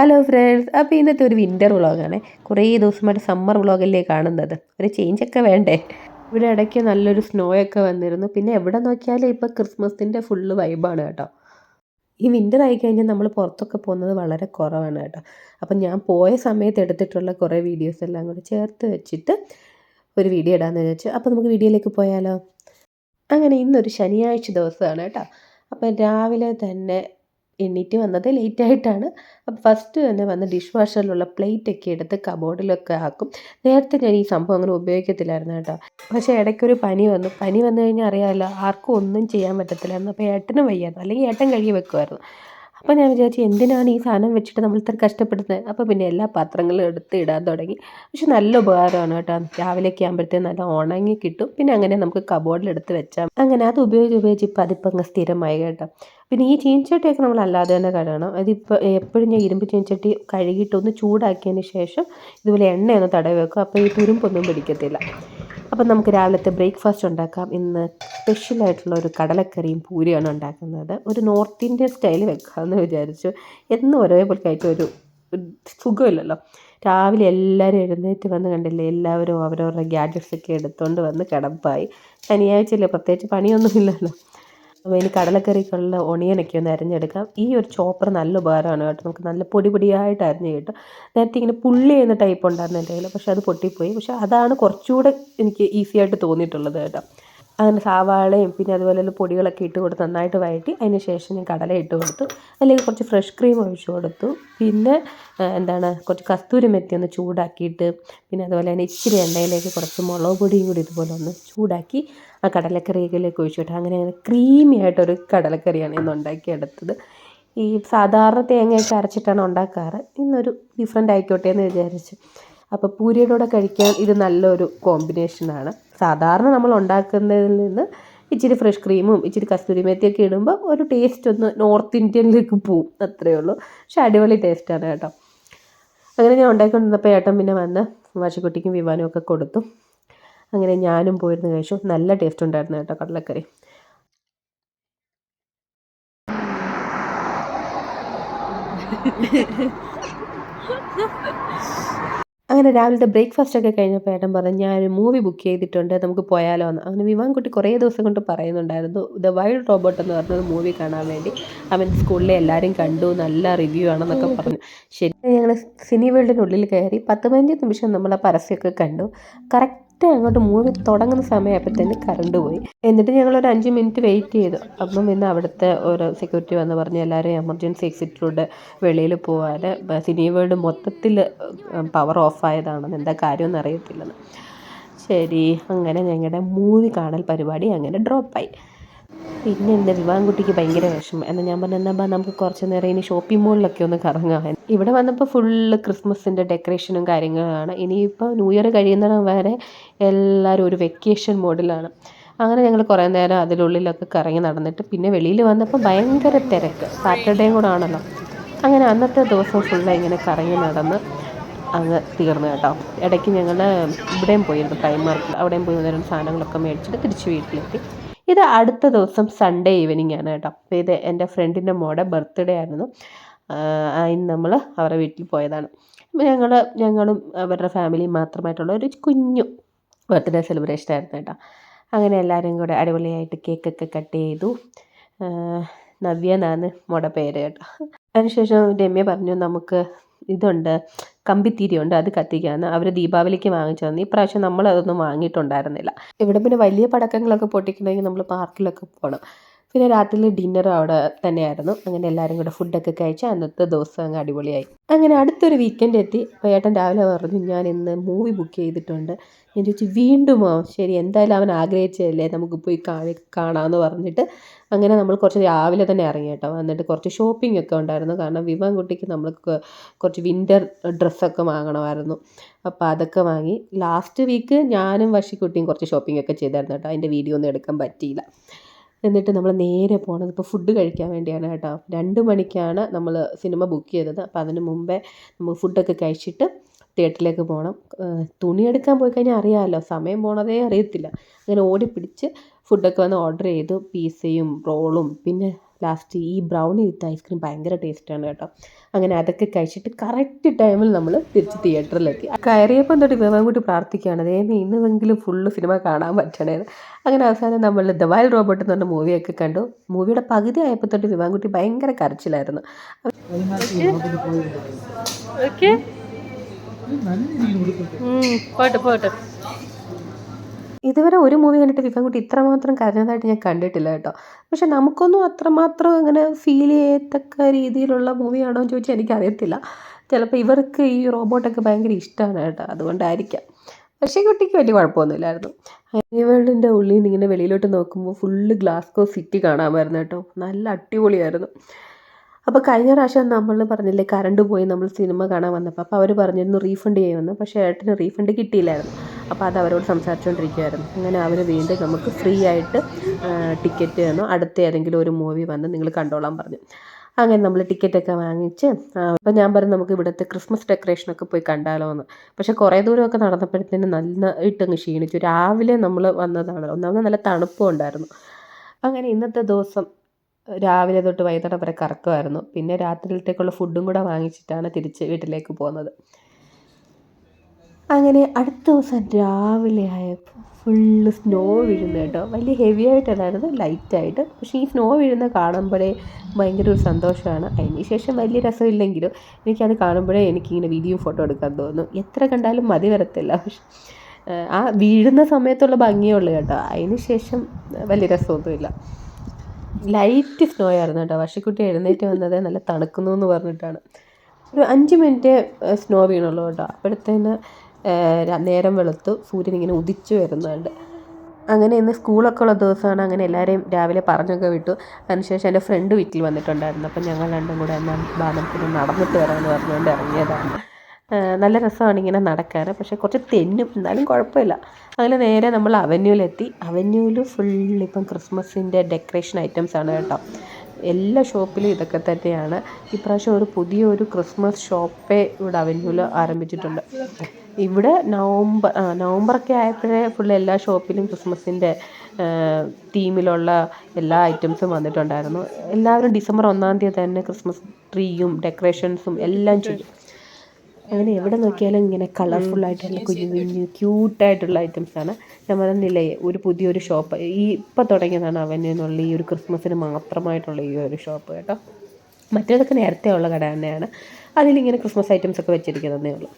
Hello friends, അപ്പോൾ ഇന്നത്തെ ഒരു വിൻ്റർ വ്ളോഗാണ്. കുറേ ദിവസമായിട്ട് സമ്മർ വ്ളോഗല്ലേ കാണുന്നത്. ഒരു ചേഞ്ചൊക്കെ വേണ്ടേ. ഇവിടെ ഇടയ്ക്ക് നല്ലൊരു സ്നോ ഒക്കെ വന്നിരുന്നു. പിന്നെ എവിടെ നോക്കിയാലും ഇപ്പോൾ ക്രിസ്മസിൻ്റെ ഫുള്ള് വൈബാണ് കേട്ടോ. ഈ വിൻ്റർ ആയിക്കഴിഞ്ഞാൽ നമ്മൾ പുറത്തൊക്കെ പോകുന്നത് വളരെ കുറവാണ് കേട്ടോ. അപ്പം ഞാൻ പോയ സമയത്ത് എടുത്തിട്ടുള്ള കുറേ വീഡിയോസ് എല്ലാം കൂടി ചേർത്ത് വെച്ചിട്ട് ഒരു വീഡിയോ ഇടാമെന്ന് വിചാരിച്ചു. അപ്പോൾ നമുക്ക് വീഡിയോയിലേക്ക് പോയാലോ. അങ്ങനെ ഇന്നൊരു ശനിയാഴ്ച ദിവസമാണ് കേട്ടോ. അപ്പം രാവിലെ തന്നെ എണീറ്റ് വന്നത് ലേറ്റായിട്ടാണ്. അപ്പോൾ ഫസ്റ്റ് തന്നെ വന്ന് ഡിഷ് വാഷറിലുള്ള പ്ലേറ്റൊക്കെ എടുത്ത് കബോർഡിലൊക്കെ ആക്കും. നേരത്തെ ഞാൻ ഈ സംഭവം അങ്ങനെ ഉപയോഗിക്കത്തില്ലായിരുന്നു കേട്ടോ. പക്ഷേ ഇടയ്ക്കൊരു പനി വന്നു കഴിഞ്ഞാൽ അറിയാമല്ലോ, ആർക്കും ഒന്നും ചെയ്യാൻ പറ്റത്തില്ലായിരുന്നു. അപ്പോൾ ഏട്ടനും വയ്യായിരുന്നു, അല്ലെങ്കിൽ ഏട്ടൻ കഴുകി വെക്കുമായിരുന്നു. അപ്പോൾ ഞാൻ വിചാരിച്ചു എന്തിനാണ് ഈ സാധനം വെച്ചിട്ട് നമ്മൾ ഇത്ര കഷ്ടപ്പെടുന്നത്. അപ്പോൾ പിന്നെ എല്ലാ പാത്രങ്ങളും എടുത്ത് ഇടാൻ തുടങ്ങി. പക്ഷെ നല്ല ഉപകാരമാണ് കേട്ടോ. രാവിലെയൊക്കെ ആകുമ്പോഴത്തേക്കും നല്ല ഉണങ്ങി കിട്ടും. പിന്നെ അങ്ങനെ നമുക്ക് കബോർഡിലെടുത്ത് വെച്ചാൽ അങ്ങനെ അത് ഉപയോഗിച്ച് ഇപ്പോൾ അതിപ്പോൾ അങ്ങ് സ്ഥിരമായി കേട്ടോ. പിന്നെ ഈ ചീനച്ചട്ടിയൊക്കെ നമ്മൾ അല്ലാതെ തന്നെ കഴുകണം. അതിപ്പോൾ എപ്പോഴും ഞാൻ ഇരുമ്പ് ചീനച്ചട്ടി കഴുകിയിട്ടൊന്ന് ചൂടാക്കിയതിന് ശേഷം ഇതുപോലെ എണ്ണയൊന്ന് തടവി വെക്കും. അപ്പോൾ ഈ തുരുമ്പൊന്നും പിടിക്കത്തില്ല. അപ്പം നമുക്ക് രാവിലത്തെ ബ്രേക്ക്ഫാസ്റ്റ് ഉണ്ടാക്കാം. ഇന്ന് സ്പെഷ്യലായിട്ടുള്ള ഒരു കടലക്കറിയും പൂരിയാണ് ഉണ്ടാക്കുന്നത്. ഒരു നോർത്ത് ഇന്ത്യൻ സ്റ്റൈൽ വെക്കാമെന്ന് വിചാരിച്ചു. എന്നും ഒരേപോലെ കഴിക്കാൻ ഒരു സുഖമില്ലല്ലോ. രാവിലെ എല്ലാവരും എഴുന്നേറ്റ് വന്ന് കണ്ടില്ലേ, എല്ലാവരും അവരവരുടെ ഗ്യാഡ്ജറ്റ്സൊക്കെ എടുത്തുകൊണ്ട് വന്ന് കിടപ്പായി. ശനിയാഴ്ചയല്ലേ, പ്രത്യേകിച്ച് പണിയൊന്നുമില്ലല്ലോ. അപ്പോൾ ഇനി കടലക്കറിക്കുള്ള ഒണിയനൊക്കെ ഒന്ന് അരിഞ്ഞെടുക്കാം. ഈ ഒരു ചോപ്പർ നല്ല ഉപകാരമാണ് കേട്ടോ. നമുക്ക് നല്ല പൊടിയായിട്ട് അരിഞ്ഞ് കിട്ടും. നേരത്തെ ഇങ്ങനെ പുള്ളി ചെയ്യുന്ന ടൈപ്പ് ഉണ്ടായിരുന്നു എൻ്റെ കയ്യിൽ, പക്ഷേ അത് പൊട്ടിപ്പോയി. പക്ഷേ അതാണ് കുറച്ചുകൂടെ എനിക്ക് ഈസി ആയിട്ട് തോന്നിയിട്ടുള്ളത് കേട്ടോ. അങ്ങനെ സവാളയും പിന്നെ അതുപോലെ പൊടികളൊക്കെ ഇട്ട് കൊടുത്ത് നന്നായിട്ട് വഴറ്റി അതിന് ശേഷം ഞാൻ കടല ഇട്ട് കൊടുത്തു. അല്ലെങ്കിൽ കുറച്ച് ഫ്രഷ് ക്രീം ഒഴിച്ച് കൊടുത്തു. പിന്നെ കുറച്ച് കസ്തൂരി മെത്തി ഒന്ന് ചൂടാക്കിയിട്ട് പിന്നെ അതുപോലെ തന്നെ ഇച്ചിരി എണ്ണയിലേക്ക് കുറച്ച് മുളക് പൊടിയും കൂടി ഇതുപോലെ ഒന്ന് ചൂടാക്കി ആ കടലക്കറിയിലേക്ക് ഒഴിച്ചിട്ട് അങ്ങനെ ക്രീമി ആയിട്ടൊരു കടലക്കറിയാണ് ഇന്ന് ഉണ്ടാക്കിയെടുത്തത്. ഈ സാധാരണ തേങ്ങയൊക്കെ അരച്ചിട്ടാണ് ഉണ്ടാക്കാറ്. ഇന്നൊരു ഡിഫറെൻ്റ് ആയിക്കോട്ടെ എന്ന് വിചാരിച്ചു. അപ്പോൾ പൂരിയുടെ കൂടെ കഴിക്കാൻ ഇത് നല്ലൊരു കോമ്പിനേഷനാണ്. സാധാരണ നമ്മൾ ഉണ്ടാക്കുന്നതിൽ നിന്ന് ഇച്ചിരി ഫ്രഷ് ക്രീമും ഇച്ചിരി കസ്തൂരി മേത്തിയൊക്കെ ഇടുമ്പോൾ ഒരു ടേസ്റ്റ് ഒന്ന് നോർത്ത് ഇന്ത്യനിലേക്ക് പോവും, അത്രയേ ഉള്ളൂ. പക്ഷെ അടിപൊളി ടേസ്റ്റാണ് കേട്ടോ. അങ്ങനെ ഞാൻ ഉണ്ടാക്കിക്കൊണ്ടിരുന്നപ്പോൾ ഏട്ടൻ പിന്നെ വന്ന് വാശിക്കുട്ടിക്കും വിവാനും ഒക്കെ കൊടുത്തു. അങ്ങനെ ഞാനും പോയിരുന്നു കഴിച്ചു. നല്ല ടേസ്റ്റ് ഉണ്ടായിരുന്നു കേട്ടോ കടലക്കറി. അങ്ങനെ രാവിലത്തെ ബ്രേക്ക്ഫാസ്റ്റ് ഒക്കെ കഴിഞ്ഞപ്പോൾ ഏട്ടൻ പറഞ്ഞു ഞാനൊരു മൂവി ബുക്ക് ചെയ്തിട്ടുണ്ട്, നമുക്ക് പോയാലോ എന്ന്. അങ്ങനെ വിവാൻകുട്ടി കുറേ ദിവസം കൊണ്ട് പറയുന്നുണ്ടായിരുന്നു ദ വൈൽഡ് റോബോട്ട് എന്ന് പറഞ്ഞൊരു മൂവി കാണാൻ വേണ്ടി. അവൻ സ്കൂളിലെ എല്ലാവരും കണ്ടു, നല്ല റിവ്യൂ ആണെന്നൊക്കെ പറഞ്ഞു. ശരി, ഞങ്ങൾ സിനി വേൾഡിനുള്ളിൽ കയറി 10-15 നിമിഷം നമ്മൾ ആ പരസ്യമൊക്കെ കണ്ടു. കറക്റ്റ് അങ്ങോട്ട് മൂവി തുടങ്ങുന്ന സമയമായപ്പോഴത്തേന് കറണ്ട് പോയി. എന്നിട്ട് ഞങ്ങളൊരു 5 മിനിറ്റ് വെയിറ്റ് ചെയ്തു. അപ്പം പിന്നെ അവിടുത്തെ ഒരു സെക്യൂരിറ്റി വന്ന് പറഞ്ഞ് എല്ലാവരും എമർജൻസി എക്സിറ്റിലൂടെ വെളിയിൽ പോകാൻ, സിനി വേൾഡ് മൊത്തത്തിൽ പവർ ഓഫായതാണെന്ന്, എന്താ കാര്യമൊന്നും അറിയത്തില്ലെന്ന്. ശരി, അങ്ങനെ ഞങ്ങളുടെ മൂവി കാണൽ പരിപാടി അങ്ങനെ ഡ്രോപ്പായി. പിന്നെ എൻ്റെ വിവാൻകുട്ടിക്ക് ഭയങ്കര വിഷമം. എന്നാൽ ഞാൻ പറഞ്ഞു എന്നാൽ നമുക്ക് കുറച്ച് നേരം ഇനി ഷോപ്പിംഗ് മോളിലൊക്കെ ഒന്ന് കറങ്ങാൻ. ഇവിടെ വന്നപ്പോൾ ഫുള്ള് ക്രിസ്മസിൻ്റെ ഡെക്കറേഷനും കാര്യങ്ങളാണ്. ഇനിയിപ്പോൾ ന്യൂ ഇയർ കഴിയുന്നിടം വരെ എല്ലാവരും ഒരു വെക്കേഷൻ മോഡിലാണ്. അങ്ങനെ ഞങ്ങൾ കുറേ നേരം അതിനുള്ളിലൊക്കെ കറങ്ങി നടന്നിട്ട് പിന്നെ വെളിയിൽ വന്നപ്പോൾ ഭയങ്കര തിരക്ക്, സാറ്റർഡേയും കൂടെ ആണല്ലോ. അങ്ങനെ അന്നത്തെ ദിവസം ഫുള്ള് ഇങ്ങനെ കറങ്ങി നടന്ന് അങ്ങ് തീർന്നു കേട്ടോ. ഇടയ്ക്ക് ഞങ്ങൾ ഇവിടെയും പോയിരുന്നു, പ്രൈമാർക്കിൽ. അവിടെയും പോയി 1-2 സാധനങ്ങളൊക്കെ മേടിച്ചിട്ട് തിരിച്ച് വീട്ടിലെത്തി. ഇത് അടുത്ത ദിവസം സൺഡേ ഈവനിങ് ആണ് കേട്ടോ. അപ്പോൾ ഇത് എൻ്റെ ഫ്രണ്ടിൻ്റെ മോടെ ബർത്ത്ഡേ ആയിരുന്നു. അതിന് നമ്മൾ അവരുടെ വീട്ടിൽ പോയതാണ്. അപ്പോൾ ഞങ്ങളും അവരുടെ ഫാമിലിയും മാത്രമായിട്ടുള്ള ഒരു കുഞ്ഞു ബർത്ത്ഡേ സെലിബ്രേഷൻ ആയിരുന്നു കേട്ടോ. അങ്ങനെ എല്ലാവരും കൂടെ അടിപൊളിയായിട്ട് കേക്കൊക്കെ കട്ട് ചെയ്തു. നവ്യ എന്നാണ് മോടെ പേര് കേട്ടോ. അതിനുശേഷം രമ്യ പറഞ്ഞു നമുക്ക് ഇതുണ്ട്, കമ്പിത്തിരിയുണ്ട്, അത് കത്തിക്കാമെന്ന്. അവർ ദീപാവലിക്ക് വാങ്ങിച്ചു തന്നു. ഇപ്രാവശ്യം നമ്മളതൊന്നും വാങ്ങിയിട്ടുണ്ടായിരുന്നില്ല. ഇവിടെ പിന്നെ വലിയ പടക്കങ്ങളൊക്കെ പൊട്ടിക്കണമെങ്കിൽ നമ്മൾ പാർക്കിലൊക്കെ പോകണം. പിന്നെ രാത്രിയിൽ ഡിന്നറും അവിടെ തന്നെയായിരുന്നു. അങ്ങനെ എല്ലാവരും കൂടെ ഫുഡൊക്കെ കഴിച്ച് അന്നത്തെ ദിവസം അങ്ങ് അടിപൊളിയായി. അങ്ങനെ അടുത്തൊരു വീക്കെൻഡ് എത്തി. അപ്പോൾ ഏട്ടൻ രാവിലെ പറഞ്ഞു ഞാൻ ഇന്ന് മൂവി ബുക്ക് ചെയ്തിട്ടുണ്ട്. ഞാൻ ചോദിച്ചു വീണ്ടുമോ? ശരി, എന്തായാലും അവൻ ആഗ്രഹിച്ചതല്ലേ, നമുക്ക് പോയി കാണാമെന്ന് പറഞ്ഞിട്ട് അങ്ങനെ നമ്മൾ കുറച്ച് രാവിലെ തന്നെ ഇറങ്ങി കേട്ടോ. എന്നിട്ട് കുറച്ച് ഷോപ്പിംഗ് ഒക്കെ ഉണ്ടായിരുന്നു. കാരണം വിവാൻകുട്ടിക്ക് നമ്മൾക്ക് കുറച്ച് വിൻ്റർ ഡ്രസ്സൊക്കെ വാങ്ങണമായിരുന്നു. അപ്പോൾ അതൊക്കെ വാങ്ങി. ലാസ്റ്റ് വീക്ക് ഞാനും വശിക്കുട്ടിയും കുറച്ച് ഷോപ്പിംഗ് ഒക്കെ ചെയ്തായിരുന്നു കേട്ടോ. അതിൻ്റെ വീഡിയോ ഒന്നും എടുക്കാൻ പറ്റിയില്ല. എന്നിട്ട് നമ്മൾ നേരെ പോണത് ഇപ്പോൾ ഫുഡ് കഴിക്കാൻ വേണ്ടിയാണ് കേട്ടോ. 2 മണിക്കാണ് നമ്മൾ സിനിമ ബുക്ക് ചെയ്തത്. അപ്പോൾ അതിന് മുമ്പേ നമ്മൾ ഫുഡൊക്കെ കഴിച്ചിട്ട് തിയേറ്ററിലേക്ക് പോകണം. തുണി എടുക്കാൻ പോയി കഴിഞ്ഞാൽ അറിയാമല്ലോ, സമയം പോണതേ അറിയത്തില്ല. അങ്ങനെ ഓടിപ്പിടിച്ച് ഫുഡൊക്കെ വന്ന് ഓർഡർ ചെയ്തു. പിസയും റോളും പിന്നെ ലാസ്റ്റ് ഈ ബ്രൗണി വിത്ത് ഐസ്ക്രീം ഭയങ്കര ടേസ്റ്റാണ് കേട്ടോ. അങ്ങനെ അതൊക്കെ കഴിച്ചിട്ട് കറക്റ്റ് ടൈമിൽ നമ്മൾ തിരിച്ച് തിയേറ്ററിലെത്തി. കയറിയപ്പം തൊട്ട് വിവാൻകുട്ടി പ്രാർത്ഥിക്കുകയാണ്, ദൈവമേ ഇന്നുമെങ്കിലും ഫുള്ള് സിനിമ കാണാൻ പറ്റണേന്ന്. അങ്ങനെ അവസാനം നമ്മൾ ദ വൈൽഡ് റോബോട്ട് എന്ന് പറഞ്ഞ മൂവിയൊക്കെ കണ്ടു. മൂവിയുടെ പകുതി ആയപ്പോൾ തൊട്ട് വിവാൻകുട്ടി ഭയങ്കര കരച്ചിലായിരുന്നു. പോട്ടെ ഇതുവരെ ഒരു മൂവി കണ്ടിട്ട് വിവാൻകുട്ടി ഇത്രമാത്രം കരഞ്ഞതായിട്ട് ഞാൻ കണ്ടിട്ടില്ല കേട്ടോ. പക്ഷെ നമുക്കൊന്നും അത്രമാത്രം അങ്ങനെ ഫീൽ ചെയ്യത്തക്ക രീതിയിലുള്ള മൂവിയാണോ എന്ന് ചോദിച്ചാൽ എനിക്കറിയത്തില്ല. ചിലപ്പോൾ ഇവർക്ക് ഈ റോബോട്ടൊക്കെ ഭയങ്കര ഇഷ്ടമാണ് കേട്ടോ, അതുകൊണ്ടായിരിക്കാം. പക്ഷേ കുട്ടിക്ക് വലിയ കുഴപ്പമൊന്നുമില്ലായിരുന്നു. വേൾഡിൻ്റെ ഉള്ളിൽ നിന്ന് ഇങ്ങനെ വെളിയിലോട്ട് നോക്കുമ്പോൾ ഫുള്ള് ഗ്ലാസ്കോ സിറ്റി കാണാമായിരുന്നു കേട്ടോ. നല്ല അടിപൊളിയായിരുന്നു. അപ്പോൾ കഴിഞ്ഞ പ്രാവശ്യം നമ്മൾ പറഞ്ഞില്ലേ കറണ്ട് പോയി നമ്മൾ സിനിമ കാണാൻ വന്നപ്പോൾ, അപ്പോൾ അവർ പറഞ്ഞിരുന്നു റീഫണ്ട് ചെയ്യുമെന്ന്. പക്ഷേ ഏട്ടന് റീഫണ്ട് കിട്ടിയില്ലായിരുന്നു. അപ്പോൾ അത് അവരോട് സംസാരിച്ചുകൊണ്ടിരിക്കുമായിരുന്നു. അങ്ങനെ അവർ വീണ്ടും നമുക്ക് ഫ്രീ ആയിട്ട് ടിക്കറ്റ് തന്നു. അടുത്ത ഏതെങ്കിലും ഒരു മൂവി വന്ന് നിങ്ങൾ കണ്ടോളാൻ പറഞ്ഞു. അങ്ങനെ നമ്മൾ ടിക്കറ്റൊക്കെ വാങ്ങിച്ച് അപ്പോൾ ഞാൻ പറഞ്ഞു നമുക്ക് ഇവിടുത്തെ ക്രിസ്മസ് ഡെക്കറേഷനൊക്കെ പോയി കണ്ടാലോ എന്ന്. പക്ഷേ കുറേ ദൂരമൊക്കെ നടന്നപ്പോഴത്തേനും നന്നായിട്ടങ്ങ് ക്ഷീണിച്ചു. രാവിലെ നമ്മൾ വന്നതാണല്ലോ, ഒന്നാമത് നല്ല തണുപ്പും ഉണ്ടായിരുന്നു. അങ്ങനെ ഇന്നത്തെ ദിവസം രാവിലെ തൊട്ട് വൈകുന്നേരം വരെ കറക്കമായിരുന്നു. പിന്നെ രാത്രിയിലത്തേക്കുള്ള ഫുഡും കൂടെ വാങ്ങിച്ചിട്ടാണ് തിരിച്ച് വീട്ടിലേക്ക് പോകുന്നത്. അങ്ങനെ അടുത്ത ദിവസം രാവിലെ ആയപ്പോൾ ഫുള്ള് സ്നോ വീഴുന്ന കേട്ടോ. വലിയ ഹെവി ആയിട്ടല്ലായിരുന്നു, ലൈറ്റായിട്ട്. പക്ഷേ ഈ സ്നോ വീഴുന്ന കാണുമ്പോഴേ ഭയങ്കര ഒരു സന്തോഷമാണ്. അതിന് ശേഷം വലിയ രസമില്ലെങ്കിലും എനിക്കത് കാണുമ്പോഴേ എനിക്കിങ്ങനെ വീഡിയോ ഫോട്ടോ എടുക്കാൻ തോന്നുന്നു. എത്ര കണ്ടാലും മതി വരത്തില്ല. പക്ഷെ ആ വീഴുന്ന സമയത്തുള്ള ഭംഗിയുള്ളൂ കേട്ടോ. അതിന് ശേഷം വലിയ രസമൊന്നുമില്ല. ലൈറ്റ് സ്നോ ആയിരുന്നു കേട്ടോ. വർഷക്കുട്ടി എഴുന്നേറ്റ് വന്നത് നല്ല തണുക്കുന്നു എന്ന് പറഞ്ഞിട്ടാണ്. ഒരു 5 മിനിറ്റ് സ്നോ വീണുള്ളൂ കേട്ടോ. അപ്പോഴത്തേന് നേരം വെളുത്തു, സൂര്യൻ ഇങ്ങനെ ഉദിച്ചു വരുന്നുണ്ട്. അങ്ങനെ ഇന്ന് സ്കൂളൊക്കെ ഉള്ള ദിവസമാണ്. അങ്ങനെ എല്ലാവരെയും രാവിലെ പറഞ്ഞൊക്കെ വിട്ടു. അതിനുശേഷം എൻ്റെ ഫ്രണ്ട് വീട്ടിൽ വന്നിട്ടുണ്ടായിരുന്നു. അപ്പം ഞങ്ങൾ രണ്ടും കൂടെ എന്നാൽ ബാലത്തിന് നടന്നിട്ട് വരാമെന്ന് പറഞ്ഞുകൊണ്ട് ഇറങ്ങിയതാണ്. നല്ല രസമാണ് ഇങ്ങനെ നടക്കാൻ. പക്ഷേ കുറച്ച് തെന്നും, എന്നാലും കുഴപ്പമില്ല. അങ്ങനെ നേരെ നമ്മൾ അവന്യൂവിലെത്തി. അവന്യൂവിൽ ഫുൾ ഇപ്പം ക്രിസ്മസിൻ്റെ ഡെക്കറേഷൻ ഐറ്റംസാണ് കേട്ടോ. എല്ലാ ഷോപ്പിലും ഇതൊക്കെ തന്നെയാണ്. ഇപ്രാവശ്യം ഒരു പുതിയൊരു ക്രിസ്മസ് ഷോപ്പേ ഇവിടെ അവന്യൂവിൽ ആരംഭിച്ചിട്ടുണ്ട്. ഇവിടെ നവംബറൊക്കെ ആയപ്പോഴേ ഫുൾ എല്ലാ ഷോപ്പിലും ക്രിസ്മസിൻ്റെ തീമിലുള്ള എല്ലാ ഐറ്റംസും വന്നിട്ടുണ്ടായിരുന്നു. എല്ലാവരും ഡിസംബർ 1-ാം തീയതി തന്നെ ക്രിസ്മസ് ട്രീയും ഡെക്കറേഷൻസും എല്ലാം ചെയ്യും. അങ്ങനെ എവിടെ നോക്കിയാലും ഇങ്ങനെ കളർഫുള്ളായിട്ടുള്ള കുഞ്ഞു കുഞ്ഞു ക്യൂട്ടായിട്ടുള്ള ഐറ്റംസാണ്. ഞാൻ പറഞ്ഞില്ലേ ഒരു പുതിയൊരു ഷോപ്പ് ഇപ്പം തുടങ്ങിയതാണ് അവന്നുള്ള ഈ ഒരു ക്രിസ്മസിന് മാത്രമായിട്ടുള്ള ഈ ഒരു ഷോപ്പ് കേട്ടോ. മറ്റേതൊക്കെ നേരത്തെ ഉള്ള കട തന്നെയാണ്. അതിലിങ്ങനെ ക്രിസ്മസ് ഐറ്റംസൊക്കെ വെച്ചിരിക്കുന്നതേ ഉള്ളൂ.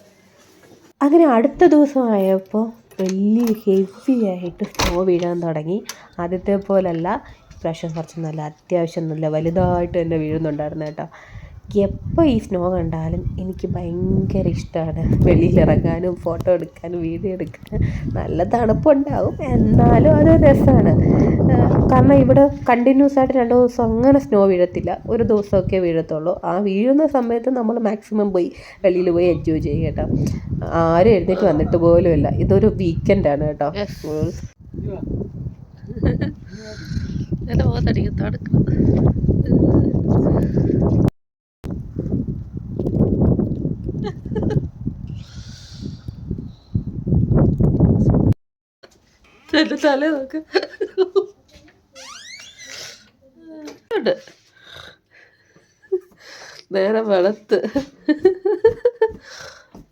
അങ്ങനെ അടുത്ത ദിവസമായപ്പോൾ വലിയ ഹെവി ആയിട്ട് സ്നോ വീഴാൻ തുടങ്ങി. ആദ്യത്തെ പോലല്ല, ഇപ്രാവശ്യം കുറച്ച് നല്ല അത്യാവശ്യം നല്ല വലുതായിട്ട് തന്നെ വീഴുന്നുണ്ടായിരുന്നു കേട്ടോ. എപ്പോൾ ഈ സ്നോ കണ്ടാലും എനിക്ക് ഭയങ്കര ഇഷ്ടമാണ് വെളിയിലിറങ്ങാനും ഫോട്ടോ എടുക്കാനും വീഡിയോ എടുക്കാനും. നല്ല തണുപ്പുണ്ടാവും, എന്നാലും അതൊരു രസമാണ്. കാരണം ഇവിടെ കണ്ടിന്യൂസ് ആയിട്ട് 2 ദിവസം അങ്ങനെ സ്നോ വീഴത്തില്ല, ഒരു ദിവസമൊക്കെ വീഴത്തുള്ളൂ. ആ വീഴുന്ന സമയത്ത് നമ്മൾ മാക്സിമം പോയി വെളിയിൽ പോയി എൻജോയ് ചെയ്യും കേട്ടോ. ആരും എഴുന്നേറ്റ് വന്നിട്ട് പോലുമില്ല. ഇതൊരു വീക്കെൻഡാണ് കേട്ടോ. തല നോക്ക് നേരെ വെളുത്ത്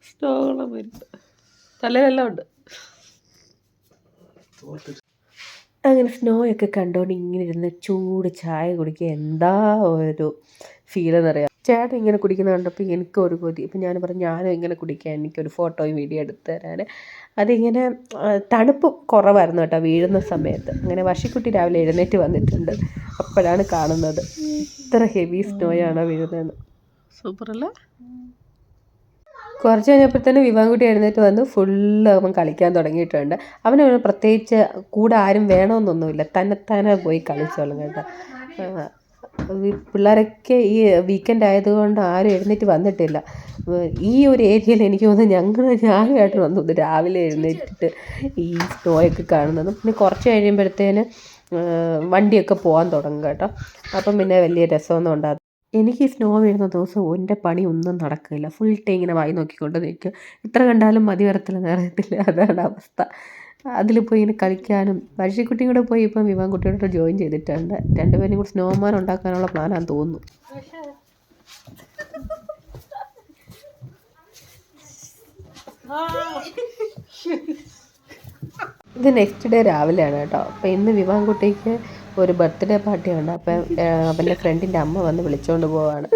സ്നോളം വരുന്നു, തലയെല്ലാം ഉണ്ട്. അങ്ങനെ സ്നോയൊക്കെ കണ്ടുകൊണ്ട് ഇങ്ങനെ ഇരുന്ന് ചൂട് ചായ കുടിക്കുക എന്താ ഒരു ഫീലെന്നറിയാം. ചേട്ടൻ ഇങ്ങനെ കുടിക്കുന്നത് കണ്ടപ്പോൾ എനിക്കൊരു കൊതി. ഇപ്പം ഞാൻ പറഞ്ഞു ഞാനും ഇങ്ങനെ കുടിക്കാൻ, എനിക്കൊരു ഫോട്ടോയും വീഡിയോ എടുത്ത് തരാൻ. അതിങ്ങനെ തണുപ്പ് കുറവായിരുന്നു കേട്ടോ വീഴുന്ന സമയത്ത്. അങ്ങനെ വർഷിക്കുട്ടി രാവിലെ എഴുന്നേറ്റ് വന്നിട്ടുണ്ട്. അപ്പോഴാണ് കാണുന്നത് ഇത്ര ഹെവി സ്നോയാണോ വീഴുന്നതെന്ന്. സൂപ്പറല്ല. കുറച്ച് കഴിഞ്ഞപ്പോഴത്തേന് വിവാൻകുട്ടി എഴുന്നേറ്റ് വന്ന് ഫുള്ള് അവൻ കളിക്കാൻ തുടങ്ങിയിട്ടുണ്ട്. അവന് പ്രത്യേകിച്ച് കൂടെ ആരും വേണമെന്നൊന്നുമില്ല, തന്നെ പോയി കളിച്ചോളും കേട്ടോ. പിള്ളേരൊക്കെ ഈ വീക്കെൻഡ് ആയതുകൊണ്ട് ആരും എഴുന്നേറ്റ് വന്നിട്ടില്ല. ഈ ഒരു ഏരിയയിൽ എനിക്ക് തോന്നുന്നു ഞാനുമായിട്ട് വന്നു രാവിലെ എഴുന്നേറ്റിട്ട് ഈ സ്നോയൊക്കെ കാണുന്നത്. പിന്നെ കുറച്ച് കഴിയുമ്പോഴത്തേന് വണ്ടിയൊക്കെ പോകാൻ തുടങ്ങും കേട്ടോ. അപ്പം പിന്നെ വലിയ രസമൊന്നും ഉണ്ടാകും. എനിക്ക് ഈ സ്നോ വീഴുന്ന ദിവസം എൻ്റെ പണി ഒന്നും നടക്കില്ല. ഫുൾ ടൈം ഇങ്ങനെ വായി നോക്കിക്കൊണ്ട് നിൽക്കും. എത്ര കണ്ടാലും മതി വരത്തില്ലെന്ന് അറിയത്തില്ല, അതാണ് അവസ്ഥ. അതിൽ പോയി ഇങ്ങനെ കളിക്കാനും. വർഷിക്കുട്ടിയും കൂടെ പോയി ഇപ്പം വിവാൻകുട്ടിയോട് ജോയിൻ ചെയ്തിട്ടുണ്ട്. രണ്ടുപേരും കൂടി സ്നോമാൻ ഉണ്ടാക്കാനുള്ള പ്ലാനാന്ന് തോന്നുന്നു. ഇത് നെക്സ്റ്റ് ഡേ രാവിലെയാണ് കേട്ടോ. അപ്പോൾ ഇന്ന് വിവാൻകുട്ടിക്ക് ഒരു ബർത്ത്ഡേ പാർട്ടിയുണ്ട്. അപ്പം അവൻ്റെ ഫ്രണ്ടിൻ്റെ അമ്മ വന്ന് വിളിച്ചുകൊണ്ട് പോവാണ്.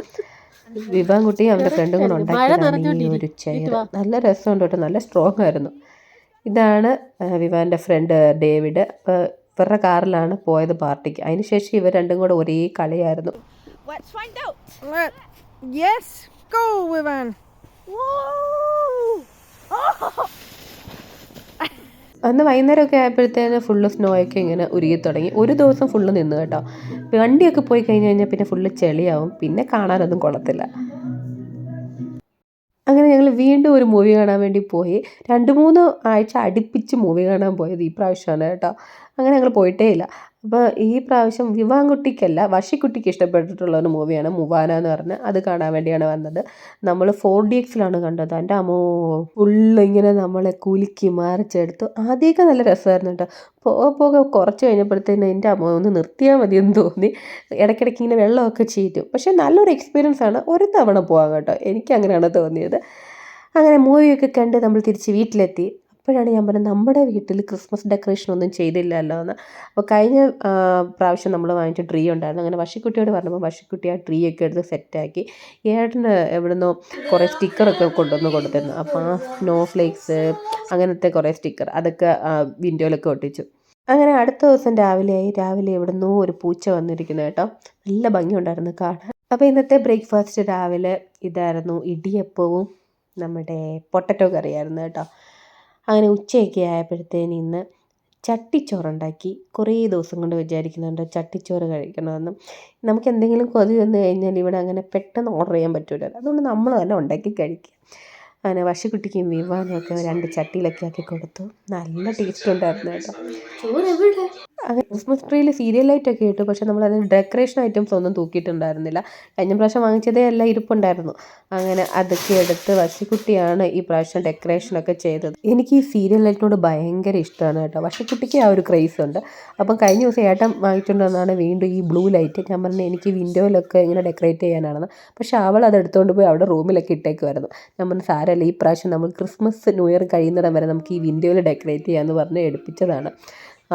വിവാൻകുട്ടിയും അവൻ്റെ ഫ്രണ്ടും കൂടെ ഉണ്ടാക്കിയതാണ് ഈ ഒരു ചെയർ. നല്ല രസമുണ്ട് കേട്ടോ, നല്ല സ്ട്രോങ് ആയിരുന്നു. ഇതാണ് വിവാൻ്റെ ഫ്രണ്ട് ഡേവിഡ്. അപ്പോൾ ഇവരുടെ കാറിലാണ് പോയത് പാർട്ടിക്ക്. അതിനുശേഷം ഇവർ രണ്ടും കൂടെ ഒരേ കളിയായിരുന്നു. അന്ന് വൈകുന്നേരമൊക്കെ ആയപ്പോഴത്തേന് ഫുള്ള് സ്നോയൊക്കെ ഇങ്ങനെ ഉരുകി തുടങ്ങി. ഒരു ദിവസം ഫുള്ള് നിന്ന് കേട്ടോ. വണ്ടിയൊക്കെ പോയി കഴിഞ്ഞ് കഴിഞ്ഞാൽ പിന്നെ ഫുള്ള് ചെളിയാവും, പിന്നെ കാണാനൊന്നും കൊള്ളത്തില്ല. അങ്ങനെ ഞങ്ങൾ വീണ്ടും ഒരു മൂവി കാണാൻ വേണ്ടി പോയി. 2-3 ആഴ്ച അടുപ്പിച്ച് മൂവി കാണാൻ പോയത് ഈ പ്രാവശ്യമാണ് കേട്ടോ. അങ്ങനെ ഞങ്ങൾ പോയിട്ടേ ഇല്ല. അപ്പോൾ ഈ പ്രാവശ്യം വിവാൻകുട്ടിക്കല്ല, വഷിക്കുട്ടിക്ക് ഇഷ്ടപ്പെട്ടിട്ടുള്ള ഒരു മൂവിയാണ് മുവാന എന്ന് പറഞ്ഞ്. അത് കാണാൻ വേണ്ടിയാണ് വന്നത്. നമ്മൾ 4DXലാണ് കണ്ടത്. എൻ്റെ അമ്മോ, ഫുള്ള് ഇങ്ങനെ നമ്മളെ കുലുക്കി മറിച്ചെടുത്തു. ആദ്യമൊക്കെ നല്ല രസമായിരുന്നു കേട്ടോ. പോകെ കുറച്ച് കഴിഞ്ഞപ്പോഴത്തേന് എൻ്റെ അമ്മ ഒന്ന് നിർത്തിയാൽ മതിയെന്ന് തോന്നി. ഇടയ്ക്കിടയ്ക്ക് ഇങ്ങനെ വെള്ളമൊക്കെ ചീറ്റും. പക്ഷേ നല്ലൊരു എക്സ്പീരിയൻസ് ആണ്. ഒരു തവണ പോകാം കേട്ടോ, എനിക്ക് അങ്ങനെയാണ് തോന്നിയത്. അങ്ങനെ മൂവിയൊക്കെ കണ്ട് നമ്മൾ തിരിച്ച് വീട്ടിലെത്തി. അപ്പോഴാണ് ഞാൻ പറഞ്ഞത് നമ്മുടെ വീട്ടിൽ ക്രിസ്മസ് ഡെക്കറേഷൻ ഒന്നും ചെയ്തില്ലല്ലോ എന്ന്. അപ്പോൾ കഴിഞ്ഞ പ്രാവശ്യം നമ്മൾ വാങ്ങിച്ച ട്രീ ഉണ്ടായിരുന്നു. അങ്ങനെ വഷിക്കുട്ടിയോട് പറഞ്ഞപ്പോൾ വഷിക്കുട്ടി ആ ട്രീ ഒക്കെ എടുത്ത് സെറ്റാക്കി. ഏട്ടന് എവിടുന്നോ കുറേ സ്റ്റിക്കറൊക്കെ കൊണ്ടുവന്ന് കൊടുത്തിരുന്നു. അപ്പോൾ ആ സ്നോ ഫ്ലേക്സ് അങ്ങനത്തെ കുറേ സ്റ്റിക്കർ അതൊക്കെ വിൻഡോയിലൊക്കെ ഒട്ടിച്ചു. അങ്ങനെ അടുത്ത ദിവസം രാവിലെ എവിടുന്നോ ഒരു പൂച്ച വന്നിരിക്കുന്നു കേട്ടോ. നല്ല ഭംഗിയുണ്ടായിരുന്നു കാണാൻ. അപ്പോൾ ഇന്നത്തെ ബ്രേക്ക്ഫാസ്റ്റ് രാവിലെ ഇതായിരുന്നു, ഇടിയപ്പവും നമ്മുടെ പൊട്ടറ്റോ കറിയായിരുന്നു കേട്ടോ. അങ്ങനെ ഉച്ചയൊക്കെ ആയപ്പോഴത്തേന് ഇന്ന് ചട്ടിച്ചോറുണ്ടാക്കി. കുറേ ദിവസം കൊണ്ട് വിചാരിക്കുന്നുണ്ട് ചട്ടിച്ചോറ് കഴിക്കണമെന്ന്. നമുക്ക് എന്തെങ്കിലും കൊതി വന്നു കഴിഞ്ഞാൽ ഇവിടെ അങ്ങനെ പെട്ടെന്ന് ഓർഡർ ചെയ്യാൻ പറ്റില്ലല്ലോ. അതുകൊണ്ട് നമ്മൾ തന്നെ ഉണ്ടാക്കി കഴിക്കുക. അങ്ങനെ വഷിക്കുട്ടിക്കും വിവാനും ഒക്കെ 2 ചട്ടിയിലൊക്കെ ആക്കി കൊടുത്തു. നല്ല ടേസ്റ്റ് ഉണ്ടായിരുന്നു കേട്ടോ. അങ്ങനെ ക്രിസ്മസ് ട്രീയിൽ സീരിയൽ ലൈറ്റൊക്കെ ഇട്ടു. പക്ഷേ നമ്മളതിന് ഡെക്കറേഷൻ ഐറ്റംസ് ഒന്നും തൂക്കിയിട്ടുണ്ടായിരുന്നില്ല. കഴിഞ്ഞ പ്രാവശ്യം വാങ്ങിച്ചതേ എല്ലാം ഇരിപ്പുണ്ടായിരുന്നു. അങ്ങനെ അതൊക്കെ എടുത്ത് വഷിക്കുട്ടിയാണ് ഈ പ്രാവശ്യം ഡെക്കറേഷനൊക്കെ ചെയ്തത്. എനിക്ക് ഈ സീരിയൽ ലൈറ്റിനോട് ഭയങ്കര ഇഷ്ടമാണ് കേട്ടോ. വഷിക്കുട്ടിക്ക് ആ ഒരു ക്രേസ് ഉണ്ട്. അപ്പം കഴിഞ്ഞ ദിവസം ഏട്ടൻ വാങ്ങിച്ചുകൊണ്ട് വന്നാണ് വീണ്ടും ഈ ബ്ലൂ ലൈറ്റ്. ഞാൻ പറഞ്ഞു എനിക്ക് വിൻഡോയിലൊക്കെ ഇങ്ങനെ ഡെക്കറേറ്റ് ചെയ്യാനാണെന്ന്. പക്ഷേ അവൾ അത് എടുത്തുകൊണ്ട് പോയി അവിടെ റൂമിലൊക്കെ ഇട്ടേക്കുമായിരുന്നു. ഞാൻ പറഞ്ഞു സാരമില്ല, ഈ പ്രാവശ്യം നമ്മൾ ക്രിസ്മസ് ന്യൂ ഇയർ കഴിയുന്നിടം വരെ നമുക്ക് ഈ വിൻഡോയിൽ ഡെക്കറേറ്റ് ചെയ്യാമെന്ന് പറഞ്ഞ് എടുപ്പിച്ചതാണ്.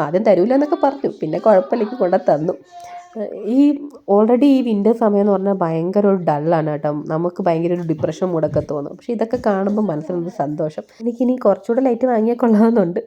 ആദ്യം തരൂല എന്നൊക്കെ പറഞ്ഞു, പിന്നെ കുഴപ്പമില്ല കൊണ്ട് തന്നു. ഓൾറെഡി ഈ വിൻ്റർ സമയം എന്ന് പറഞ്ഞാൽ ഭയങ്കര ഒരു ഡള്ളാണ് കേട്ടോ. നമുക്ക് ഭയങ്കര ഒരു ഡിപ്രഷൻ മൂടൊക്കെ തോന്നും. പക്ഷേ ഇതൊക്കെ കാണുമ്പോൾ മനസ്സിനൊരു സന്തോഷം. എനിക്കിനി കുറച്ചുകൂടെ ലൈറ്റ് വാങ്ങിയാൽ കൊള്ളാമെന്നുണ്ട്.